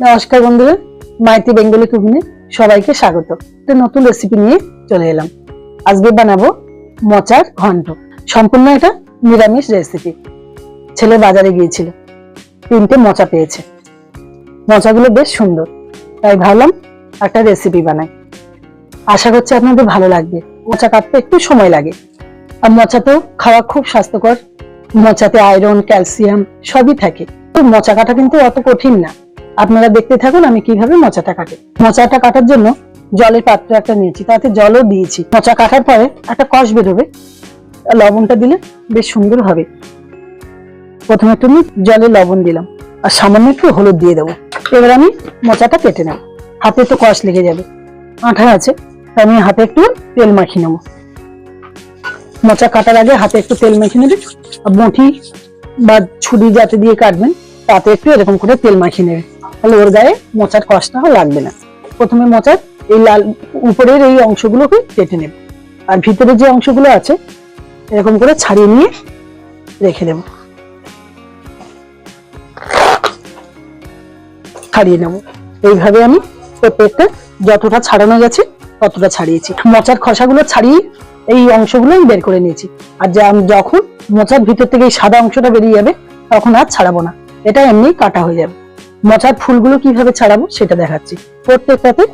নমস্কার বন্ধুরা, মাইতি বেঙ্গলি কুকিংয়ে সবাইকে স্বাগত। একটা নতুন রেসিপি নিয়ে চলে এলাম। আজকে বানাবো মোচার ঘন্ট। সম্পূর্ণ এটা নিরামিষ রেসিপি। ছেলে বাজারে গিয়েছিল, 3টে মোচা পেয়েছে। মোচাগুলো বেশ সুন্দর, তাই ভাবলাম একটা রেসিপি বানাই। আশা করছি আপনাদের ভালো লাগবে। মোচা কাটতে একটু সময় লাগে, আর মোচা তো খাওয়া খুব স্বাস্থ্যকর। মোচাতে আয়রন, ক্যালসিয়াম সবই থাকে। তো মোচা কাটা কিন্তু অত কঠিন না। আপনারা দেখতে থাকুন আমি কিভাবে মোচাটা কাটি। মোচাটা কাটার জন্য জলের পাত্র একটা নিয়েছি, তাতে জলও দিয়েছি। মোচা কাটার পরে একটা কষ বেরোবে, লবণটা দিলে বেশ সুন্দর হবে। প্রথমে একটু জলে লবণ দিলাম, আর সামান্য একটু হলুদ দিয়ে দেবো। এবার আমি মোচাটা কেটে নেব। হাতে তো কষ লেগে যাবে, আঠা আছে, তাই আমি হাতে একটু তেল মাখিয়ে নেবো। মোচা কাটার আগে হাতে একটু তেল মাখিয়ে নেবে। বঁটি বা ছুরি যাতে দিয়ে কাটবেন, তাতে একটু এরকম করে তেল মাখিয়ে নেবে, তাহলে ওর গায়ে মোচার কষ্টটাও লাগবে না। প্রথমে মোচার এই লাল উপরের এই অংশগুলোকে কেটে নেব, আর ভিতরে যে অংশগুলো আছে এরকম করে ছাড়িয়ে নিয়ে রেখে দেব। ছাড়িয়ে নেব এইভাবে। আমি প্রত্যেকটা যতটা ছাড়ানো গেছে ততটা ছাড়িয়েছি। মোচার খোসাগুলো ছাড়িয়ে এই অংশগুলো আমি বের করে নিয়েছি। আর যখন মোচার ভিতর থেকে এই সাদা অংশটা বেরিয়ে যাবে তখন আর ছাড়াবো না, এটা এমনি কাটা হয়ে যাবে। মোচার ফুলগুলো কিভাবে ছাড়াবো সেটা দেখাচ্ছি। প্রত্যেকটাতে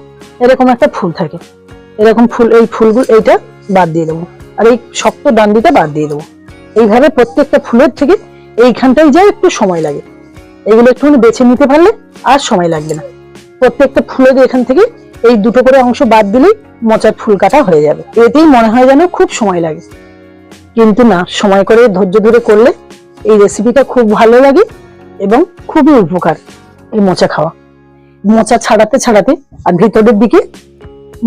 এরকম একটা ফুল থাকে, এরকম ফুল। এই ফুলগুলো এইটা বাদ দিয়ে দেবো, আর এই শক্ত ডান্ডিটা বাদ দিয়ে দেবো। এইভাবে প্রত্যেকটা ফুলের থেকে এইখানটাই যায় একটু সময় লাগে। এগুলো একটুখানি বেছে নিতে পারলে আর সময় লাগবে না। প্রত্যেকটা ফুলের এখান থেকে এই দুটো করে অংশ বাদ দিলেই মোচার ফুল কাটা হয়ে যাবে। এতেই মনে হয় যেন খুব সময় লাগে, কিন্তু না, সময় করে ধৈর্য ধরে করলে এই রেসিপিটা খুব ভালো লাগে এবং খুবই উপকার এই মোচা খাওয়া। মোচা ছাড়াতে ছাড়াতে আর ভিতরের দিকে,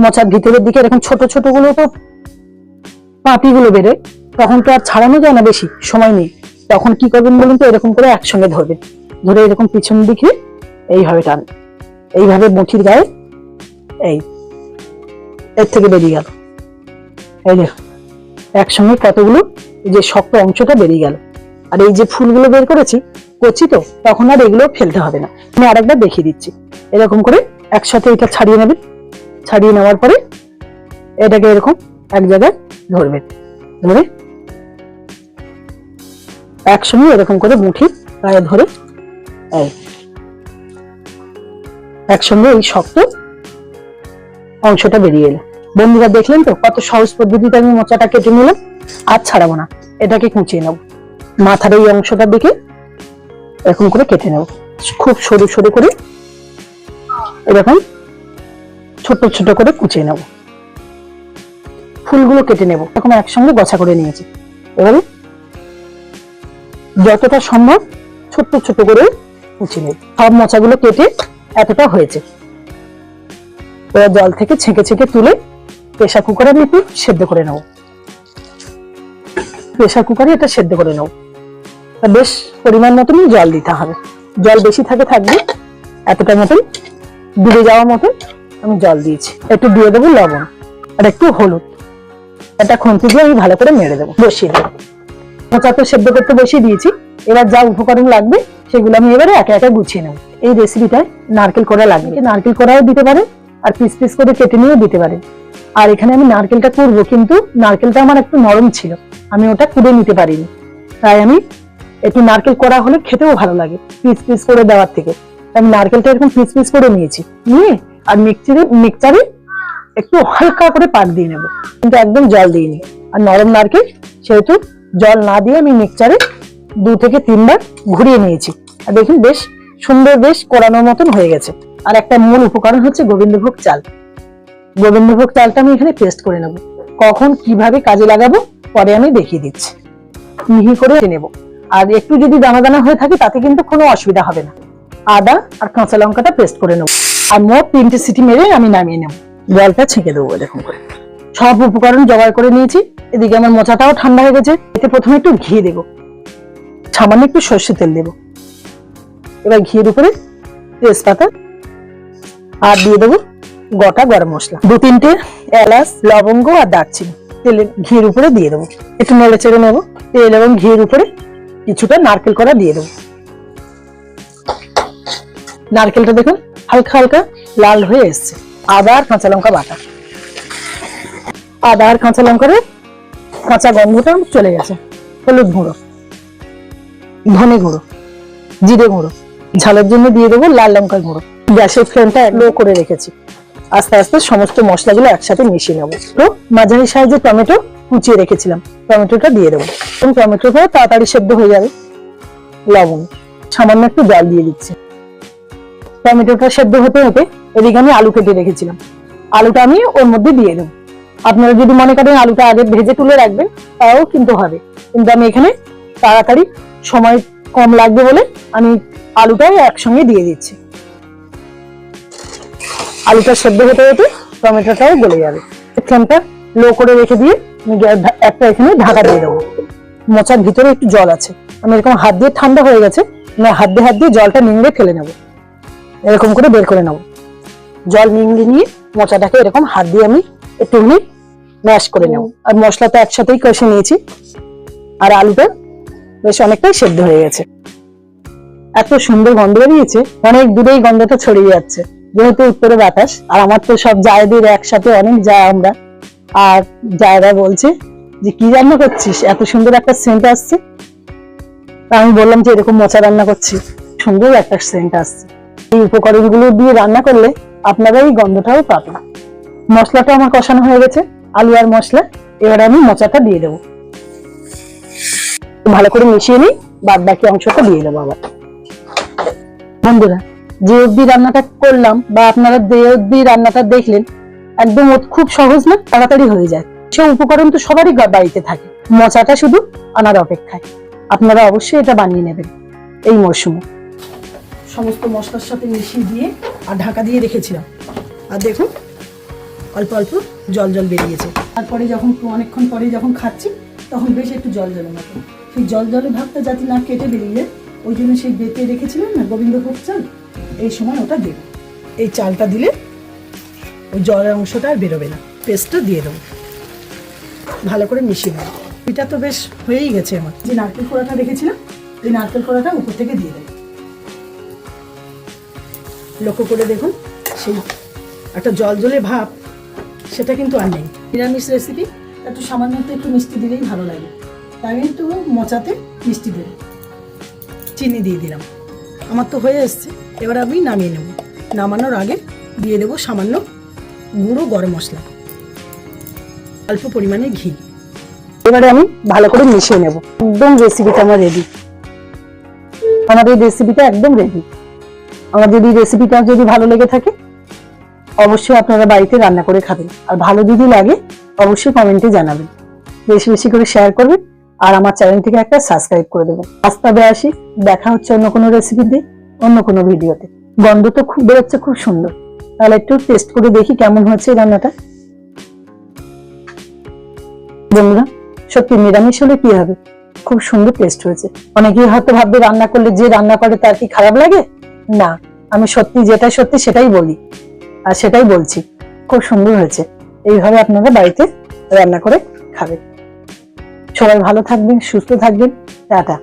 মোচার ভিতরের দিকে এরকম ছোট ছোট গুলো তো পাপড়িগুলো বেরোয়, তখন তো আর ছাড়ানো যায় না, বেশি সময় নেই। তখন কি করবেন বলুন তো, এরকম করে একসঙ্গে ধরবেন, ধরে এরকম পিছন দিকে এইভাবে টান, এইভাবে মুঠির গায়ে এই এর থেকে বেরিয়ে গেল। এই দেখো একসঙ্গে কতগুলো এই যে শক্ত অংশটা বেরিয়ে গেল। আর এই যে ফুলগুলো বের করেছি কচি, তো তখন আর এগুলো ফেলতে হবে না। আমি আরেকবার দেখিয়ে দিচ্ছি। এরকম করে একসাথে এটা ছাড়িয়ে নেবেন। ছাড়িয়ে নেওয়ার পরে এটাকে এরকম এক জায়গায় ধরবেন, ধরে একসঙ্গে এরকম করে মুঠি গায়ে ধরে এই একসঙ্গে এই শক্ত অংশটা বেরিয়ে এলো। বন্ধুরা দেখলেন তো কত সহজ পদ্ধতিতে আমি মোচাটা কেটে নিলাম। আর ছাড়াবো না, এটাকে কুচিয়ে নেব। মাথার এই অংশটার দিকে এরকম করে কেটে নেব, খুব সরু সরু করে এরকম ছোট ছোট করে কুচিয়ে নেব। ফুলগুলো কেটে নেব, এরকম একসঙ্গে গোছা করে নিয়েছি। এবারে যতটা সম্ভব ছোট্ট ছোট করে কুচিয়ে নেব। সব মোচাগুলো কেটে এতটা হয়েছে। এবার জল থেকে ছেঁকে ছেঁকে তুলে প্রেসার কুকারে আমি একটু সেদ্ধ করে নেব। প্রেসার কুকারে এটা সেদ্ধ করে নেব। বেশ পরিমাণ মতন জল দিতে হবে। জল বেশি থাকবে, এতটা মতন ডুবে যাওয়া মতন আমি জল দিয়েছি। একটু দিয়ে দেবো লবণ আর একটু হলুদ। এটা খুন্তি দিয়ে আমি ভালো করে নেড়ে দেবো, বসিয়ে দেবো। মোচা তো সেদ্ধ করতে বসিয়ে দিয়েছি। এবার যা উপকরণ লাগবে সেগুলো আমি এবারে একে একে গুছিয়ে নেব। এই রেসিপিটায় নারকেল কোড়া লাগবে, নারকেল কোড়াও দিতে পারে, আর পিস পিস করে কেটে নিয়েও দিতে পারে। আর এখানে আমি নারকেলটা করবো, কিন্তু নারকেলটা আমার একটু নরম ছিল, আমি ওটা কুড়ে নিতে পারিনি। তাই আমি একটু নারকেল করা হলে খেতেও ভালো লাগে পিস পিস করে দেওয়ার থেকে। আমি নারকেলটা এরকম পিস পিস করে নিয়েছি, নিয়ে আর মিক্সচারে একটু হালকা করে পাক দিয়ে নেব, কিন্তু একদম জল দিইনি। আর নরম নারকেল সেহেতু জল না দিয়ে আমি মিক্সচারে 2 থেকে 3 বার ঘুরিয়ে নিয়েছি। আর দেখুন বেশ সুন্দর, বেশ কোরানোর মতন হয়ে গেছে। আর একটা মূল উপকরণ হচ্ছে গোবিন্দভোগ চাল। গোবিন্দভোগ চালটা আমি এখানে পেস্ট করে নেব। কখন কিভাবে কাজে লাগাবো পরে আমি দেখিয়ে দিচ্ছি। মিহি করে নেব, আর একটু যদি দানা দানা হয়ে থাকে তাতে কিন্তু কোনো অসুবিধা হবে না। আদা আর কাঁচা লঙ্কাটা পেস্ট করে নেব, আর মোট 3টে সিটি মেরে আমি নামিয়ে নেব। জলটা ছেঁকে দেবো এরকম করে। সব উপকরণ জোগাড় করে নিয়েছি। এদিকে আমার মোচাটাও ঠান্ডা হয়ে গেছে। এতে প্রথমে একটু ঘি দেবো, সামান্য একটু সর্ষে তেল দেবো। এবার ঘিয়ের উপরে তেজপাতা আর দিয়ে দেবো গোটা গরম মশলা, 2-3টে এলাচ, লবঙ্গ আর দারচিনি তেলের ঘিয়ের উপরে দিয়ে দেবো। একটু নেড়ে চেড়ে নেবো। তেল এবং ঘিয়ের উপরে কিছুটা নারকেল কোড়া দিয়ে দেবো। নারকেলটা দেখুন হালকা হালকা লাল হয়ে এসছে। আদা আর কাঁচা লঙ্কা বাটা, আদা আর কাঁচা লঙ্কার কাঁচা গন্ধটা চলে গেছে। হলুদ গুঁড়ো, ধনে গুঁড়ো, জিরে গুঁড়ো, ঝালের জন্য দিয়ে দেবো লাল লঙ্কার গুঁড়ো। গ্যাসের ফ্লেমটা লো করে রেখেছি। আস্তে আস্তে সমস্ত মশলাগুলো একসাথে মিশিয়ে নেবো। তো মাঝারি সাইজে টমেটো কুচিয়ে রেখেছিলাম, টমেটোটা দিয়ে দেবো। এবং টমেটোটা তাড়াতাড়ি সেদ্ধ হয়ে যাবে। লবণ, সামান্য একটু জল দিয়ে দিচ্ছি। টমেটোটা সেদ্ধ হতে হতে এদিকে আমি আলু কেটে রেখেছিলাম, আলুটা আমি ওর মধ্যে দিয়ে দেবো। আপনারা যদি মনে করেন আলুটা আগে ভেজে তুলে রাখবেন তাও কিন্তু হবে, কিন্তু আমি এখানে তাড়াতাড়ি সময় কম লাগবে বলে আমি আলুটাও একসঙ্গে দিয়ে দিচ্ছি। আলুটা সেদ্ধ হতে হতে টমেটোটাও গলে যাবে। ফ্লেমটা লো করে রেখে দিয়ে আমি একটা এখানে ঢাকা দিয়ে দেবো। মোচার ভিতরে একটু জল আছে, আমি এরকম হাত দিয়ে, ঠান্ডা হয়ে গেছে, আমি হাত দিয়ে জলটা নিংড়ে ফেলে নেবো। এরকম করে বের করে নেবো। জল নিংড়ে নিয়ে মোচাটাকে এরকম হাত দিয়ে আমি একটুখানি ম্যাশ করে নেবো। আর মশলা তো একসাথেই কষে নিয়েছি, আর আলুটা বেশ অনেকটাই সেদ্ধ হয়ে গেছে। এত সুন্দর গন্ধ বেরিয়েছে, অনেক দূরেই গন্ধটা ছড়িয়ে যাচ্ছে। যেহেতু উত্তরে বাতাস, আর আমার তো সব জায়দের একসাথে অনেক যায় আমরা, আর জায়গা বলছে যে কি রান্না করছিস, এত সুন্দর একটা সেন্ট আসছে। আমি বললাম যে এরকম মোচা রান্না করছি, সুন্দর একটা সেন্ট আসছে। এই উপকরণগুলো দিয়ে রান্না করলে আপনারা এই গন্ধটাও পাবেন। মশলাটা আমার কষানো হয়ে গেছে, আলু আর মশলা। এবার আমি মোচাটা দিয়ে দেবো, ভালো করে মিশিয়ে নিই, বাদ বাকি অংশটা দিয়ে দেবো আবার। বন্ধুরা, যে অবধি রান্নাটা করলাম বা আপনারা যে অবধি রান্নাটা দেখলেন, একদম খুব সহজ না, তাড়াতাড়ি হয়ে যায়। সে উপকরণ তো সবারই বাড়িতে থাকে, মোচাটা শুধু আনার অপেক্ষায়। আপনারা অবশ্যই এটা বানিয়ে নেবেন এই মরশুমে। সমস্ত মশলার সাথে মিশিয়ে দিয়ে আর ঢাকা দিয়ে রেখেছিলাম, আর দেখুন অল্প অল্প জল জল বেরিয়েছে। তারপরে যখন অনেকক্ষণ পরে যখন খাচ্ছি তখন বেশ একটু জল জলের মতো, সেই জল জলের ভাবটা যাতে না কেটে বেরিয়ে, ওই জন্য সেই বেটে রেখেছিলাম না গোবিন্দভোগ চাল, এই সময় ওটা দেব। এই চালটা দিলে ওই জলের অংশটা আর বেরোবে না। পেস্টটা দিয়ে দেবো, ভালো করে মিশিয়ে নেবো। এটা তো বেশ হয়েই গেছে। আমার যে নারকেল কোড়াটা রেখেছিলাম, এই নারকেল কোড়াটা উপর থেকে দিয়ে দেবো। লক্ষ্য করে দেখুন, সেই একটা জল জলে ভাব সেটা কিন্তু আর নেই। নিরামিষ রেসিপি, একটু সামান্য একটু মিষ্টি দিলেই ভালো লাগে, তাই আমি একটু মোচাতে মিষ্টি দেব। চিনি দিয়ে দিলাম, আমার তো হয়ে এসছে। এবার আমি নামিয়ে নেব। নামানোর আগে দিয়ে দেবো সামান্য গুঁড়ো গরম মশলা, অল্প পরিমাণে ঘি। এবারে আমি ভালো করে মিশিয়ে নেব। একদম রেসিপিটা আমার রেডি। আমার এই রেসিপিটা একদম রেডি। আমার যদি রেসিপিটা যদি ভালো লেগে থাকে, অবশ্যই আপনারা বাড়িতে রান্না করে খাবেন। আর ভালো যদি লাগে অবশ্যই কমেন্টে জানাবেন, বেশি বেশি করে শেয়ার করবেন, আর আমার চ্যানেলটিকে একটা সাবস্ক্রাইব করে দেবেন। আজ তবে আসি, দেখা হচ্ছে অন্য কোনো রেসিপি দিয়ে, অন্য কোনো ভিডিওতে। গন্ধ তো খুব বেরোচ্ছে, খুব সুন্দর। তাহলে একটু টেস্ট করে দেখি কেমন হচ্ছে এই রান্নাটা। বন্ধুরা, সত্যি নিরামিষ হলে কি হবে, খুব সুন্দর টেস্ট হয়েছে। অনেকেই হয়তো ভাববে রান্না করলে যে রান্না করে তার কি খারাপ লাগে। না, আমি সত্যি যেটা সত্যি সেটাই বলি, আর সেটাই বলছি। খুব সুন্দর হয়েছে। এইভাবে আপনারা বাড়িতে রান্না করে খাবেন। সবাই ভালো থাকবেন, সুস্থ থাকবেন। টাটা।